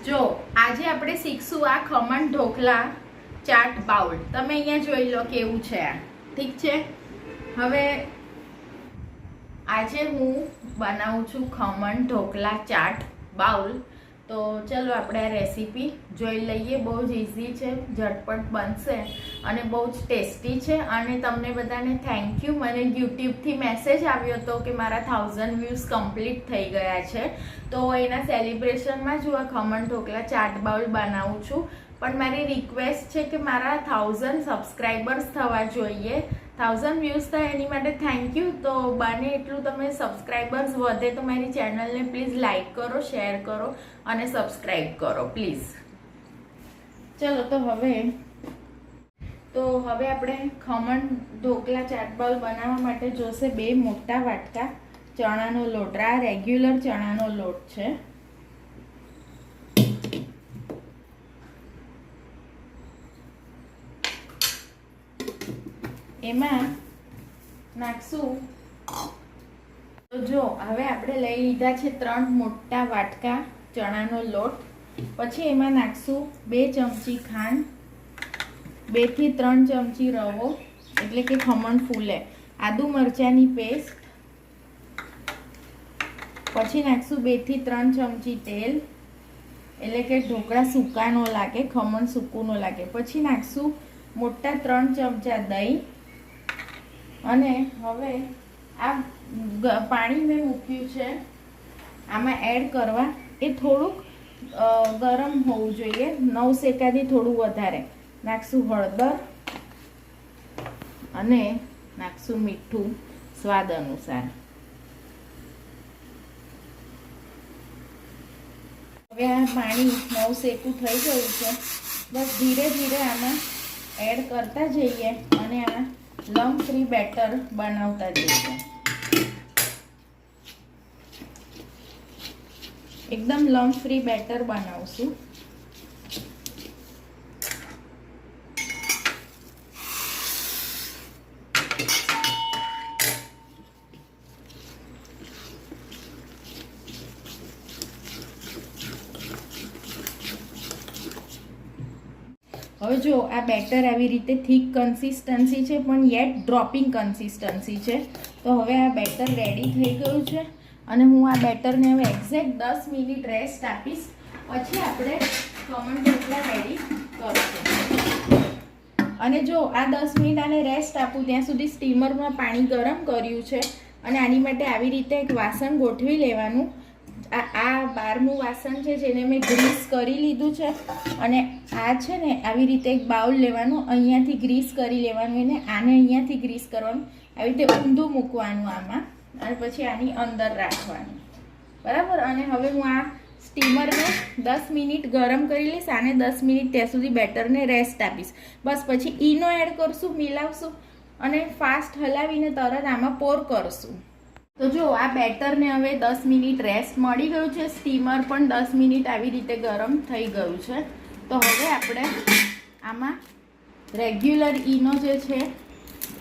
જો આજે આપણે શીખશું આ ખમણ ઢોકલા ચાટ બાઉલ. તમે અહીંયા જોઈ લો કેવું છે આ. ઠીક છે. હવે આજે હું બનાવું છું ખમણ ઢોકલા ચાટ બાઉલ. તો ચલો આપણે આ રેસીપી જોઈ લઈએ. બહુ જ ઇઝી છે, ઝટપટ બનશે અને બહુ જ ટેસ્ટી છે. અને તમને બધાને થેન્ક યુ. મને યુટ્યુબથી મેસેજ આવ્યો હતો કે મારા 1000 વ્યૂઝ કમ્પ્લીટ થઈ ગયા છે, તો એના સેલિબ્રેશનમાં જ હું આ ખમણ ઢોકલા ચાટ બાઉલ બનાવું છું. પણ મારી રિક્વેસ્ટ છે કે મારા 1000 સબસ્ક્રાઈબર્સ થવા જોઈએ. 1000 વ્યૂઝ થાય એની માટે થેન્ક યુ. તો બને એટલું તમે સબસ્ક્રાઈબર્સ વધે તો મારી ચેનલને પ્લીઝ લાઈક કરો, શેર કરો અને સબસ્ક્રાઈબ કરો પ્લીઝ. ચલો તો હવે આપણે ખમણ ઢોકલા ચાટ બાઉલ બનાવવા માટે જોશે 2 મોટા વાટકા ચણાનો લોટ. આ રેગ્યુલર ચણાનો લોટ છે. એમાં નાખશું. તો જો હવે આપણે લઈ લીધા છે 3 મોટા વાટકા ચણાનો લોટ. પછી એમાં નાખશું 2 ચમચી ખાંડ, 2 થી 3 ચમચી રવો એટલે કે ખમણ ફૂલે, આદુ મરચાંની પેસ્ટ. પછી નાખશું 2 થી 3 ચમચી તેલ એટલે કે ઢોકળા સૂકા ન લાગે, ખમણ સૂકું ન લાગે. પછી નાખશું મોટા 3 ચમચા દહીં. અને હવે આ પાણી મેં મૂક્યું છે આમાં એડ કરવા. એ થોડુંક ગરમ હોવું જોઈએ, 9 સેકાથી થોડું વધારે. નાખશું હળદર અને નાખશું મીઠું સ્વાદ અનુસાર. હવે આ પાણી 9 સેકું થઈ ગયું છે. બસ ધીરે ધીરે આમાં એડ કરતા જઈએ અને આ લમ્પ ફ્રી બેટર બનાવતા જઈએ. એકદમ લમ્પ ફ્રી બેટર બનાવશું. હવે જો આ બેટર આવી રીતે થીક કન્સિસ્ટન્સી છે પણ યેટ ડ્રોપિંગ કન્સિસ્ટન્સી છે. તો હવે આ બેટર રેડી થઈ ગયું છે અને હું આ બેટરને હવે એક્ઝેક્ટ 10 મિનિટ રેસ્ટ આપીશ. પછી આપણે ખમણ ઢોકળા રેડી કરીશું. અને જો આ 10 મિનિટ આને રેસ્ટ આપું ત્યાં સુધી સ્ટીમરમાં પાણી ગરમ કર્યું છે અને આની માટે આવી રીતે એક વાસણ ગોઠવી લેવાનું. આ 12મું વાસણ છે જેને મેં ગ્રીસ કરી લીધું છે. અને આ છે ને આવી રીતે એક બાઉલ લેવાનું, અહીંયાથી ગ્રીસ કરી લેવાનું એને, આને અહીંયાથી ગ્રીસ કરવાનું, આવી રીતે ઊંધું મૂકવાનું આમાં અને પછી આની અંદર રાખવાનું. બરાબર. અને હવે હું આ સ્ટીમરને 10 મિનિટ ગરમ કરી લઈશ. આને 10 મિનિટ ત્યાં સુધી બેટરને રેસ્ટ આપીશ. બસ પછી ઈનો એડ કરશું, મિલાવશું અને ફાસ્ટ હલાવીને તરત આમાં પોર કરશું. તો જો આ બેટરને હવે 10 મિનિટ રેસ્ટ મળી ગયું છે. સ્ટીમર પણ 10 મિનિટ આવી રીતે ગરમ થઈ ગયું છે. તો હવે આપણે આમાં રેગ્યુલર ઈનો જે છે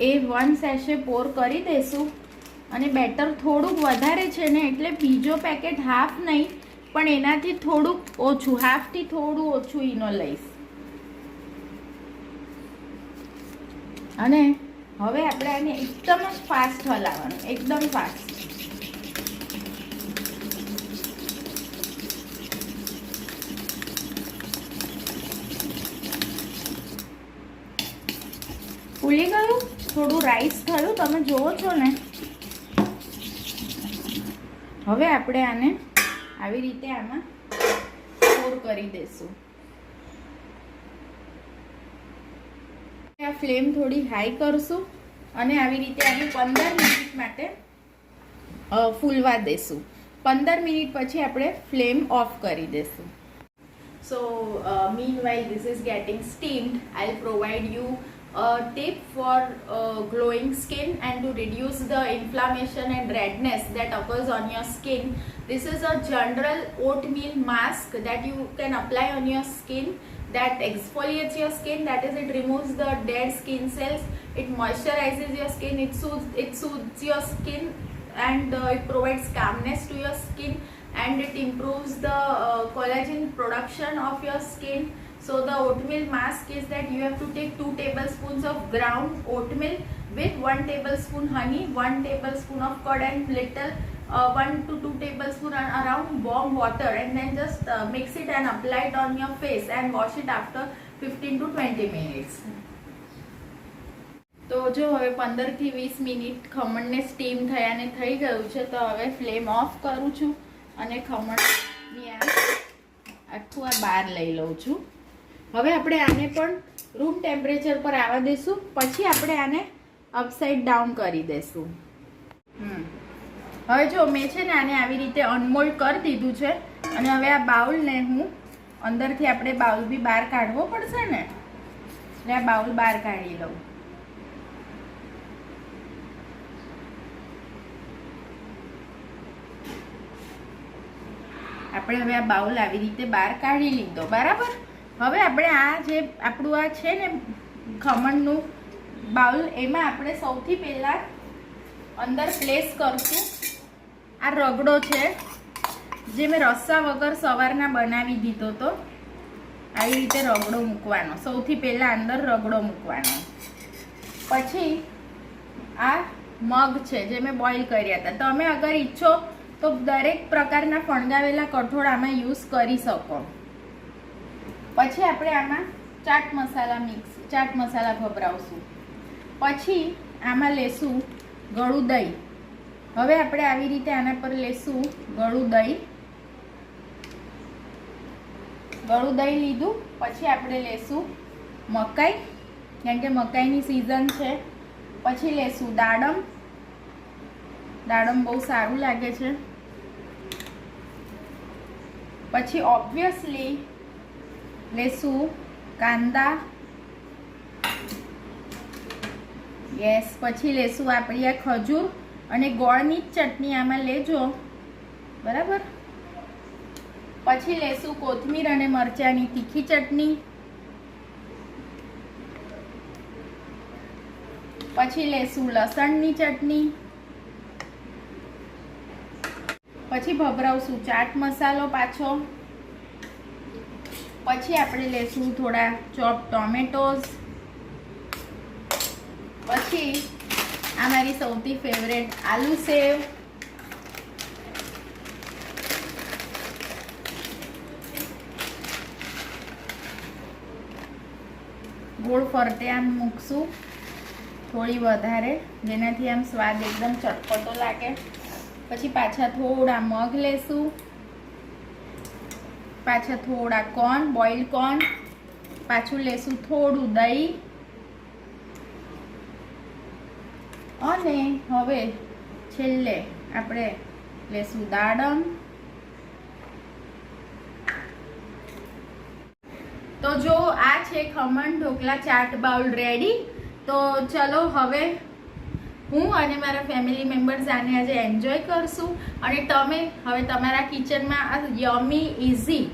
એ 1 સેશે પોર કરી દઈશું. અને બેટર થોડુંક વધારે છે ને એટલે બીજો પેકેટ હાફ નહીં પણ એનાથી થોડુંક ઓછું, હાફથી થોડું ઓછું ઈનો લઈશ. અને હવે આપણે આને એકદમ જ ફાસ્ટ હલાવવાનું, એકદમ ફાસ્ટ. ફૂલી ગયું, થોડું રાઈસ થયું, તમે જુઓ છો ને. હવે આપણે આને આવી રીતે આમાં પોર કરી દઈશું. આ ફ્લેમ થોડી હાઈ કરશું અને આવી રીતે આને 15 મિનિટ માટે ફૂલવા દેશું. 15 મિનિટ પછી આપણે ફ્લેમ ઓફ કરી દેશું. So meanwhile this is getting steamed, I'll provide you a tip for glowing skin and to reduce the inflammation and redness that occurs on your skin. This is a general oatmeal mask that you can apply on your skin that exfoliates your skin. That is, it removes the dead skin cells, it moisturizes your skin, it soothes your skin and it provides calmness to your skin. and it improves the collagen production of your skin. So the oatmeal mask is that you have to take 2 tablespoons of ground oatmeal with 1 tablespoon honey, 1 tablespoon of curd and little 1 to 2 tablespoon around warm water, and then just mix it and apply it on your face and wash it after 15 to 20 minutes. તો જો હવે 15 થી 20 minute ખમણને steam થયાને થઈ ગયું છે, તો હવે flame of કરું છું અને ખમણની આખું આ બહાર લઈ લઉં છું. હવે આપણે આને પણ રૂમ ટેમ્પરેચર પર આવવા દઈશું, પછી આપણે આને અપસાઇડ ડાઉન કરી દઈશું. હવે જો મેં છે ને આને આવી રીતે અનમોલ્ડ કરી દીધું છે, અને હવે આ બાઉલને હું અંદરથી આપણે બાઉલ બી બહાર કાઢવો પડશે ને, એટલે આ બાઉલ બહાર કાઢી લઉં. આપણે હવે આ બાઉલ આવી રીતે બહાર કાઢી લીધો, બરાબર. હવે આપણે આ જે આપણું આ છે ને ખમણનું બાઉલ, એમાં આપણે સૌથી પહેલાં અંદર પ્લેસ કરશું આ રગડો છે, જે મેં રસ્સા વગર સવારના બનાવી દીધો હતો. આવી રીતે રગડો મૂકવાનો, સૌથી પહેલાં અંદર રગડો મૂકવાનો. પછી આ મગ છે જે મેં બોઇલ કર્યા હતા. તમે અગર ઈચ્છો તો દરેક પ્રકારના ફણગાવેલા કઠોળ આમાં યુઝ કરી શકો. પછી આપણે આમાં ચાટ મસાલા ભભરાવશું. પછી આમાં લેશું ગળું દહીં. હવે આપણે આવી રીતે આના પર લેશું ગળું દહીં. ગળું દહીં લીધું. પછી આપણે લેશું મકાઈ, કારણ કે મકાઈની સિઝન છે. પછી લેશું દાડમ. દાડમ બહુ સારું લાગે છે. પછી ઓબ્વિયસલી લેશું કાંદા. યસ. પછી લેશું આપણી આ ખજૂર અને ગોળની જ ચટણી આમાં લેજો, બરાબર. પછી લેશું કોથમીર અને મરચાંની તીખી ચટણી. પછી લેશું લસણની ચટણી. પછી ભભરાવશું ચાટ મસાલો પાછો. પછી આપણે લેશું થોડા ચોપ ટોમેટોઝ. પછી આ મારી સૌથી ફેવરેટ આલુ સેવ. ગોળ ફરતે આમ મૂકશું થોડી વધારે, જેનાથી આમ સ્વાદ એકદમ ચટપટો લાગે. પછી પાછા થોડા મગ લેશું. પાછા થોડા કોર્ન, બોઇલ્ડ કોર્ન. પાછું લેશું થોડું દહીં. અને હવે છેલ્લે આપણે લેશું દાડમ. તો જો આ છે ખમણ ઢોકલા ચાટ બાઉલ રેડી. તો ચલો હવે હું અને મારા ફેમિલી મેમ્બર્સ આને આજે એન્જોય કરશું. અને તમે હવે તમારા કિચનમાં આ યમી ઇઝી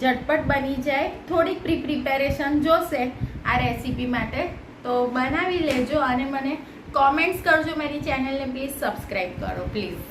ઝટપટ બની જાય, થોડીક પ્રિપેરેશન જોશે આ રેસીપી માટે, તો બનાવી લેજો અને મને કોમેન્ટ્સ કરજો. મારી ચેનલને પ્લીઝ સબસ્ક્રાઈબ કરો પ્લીઝ.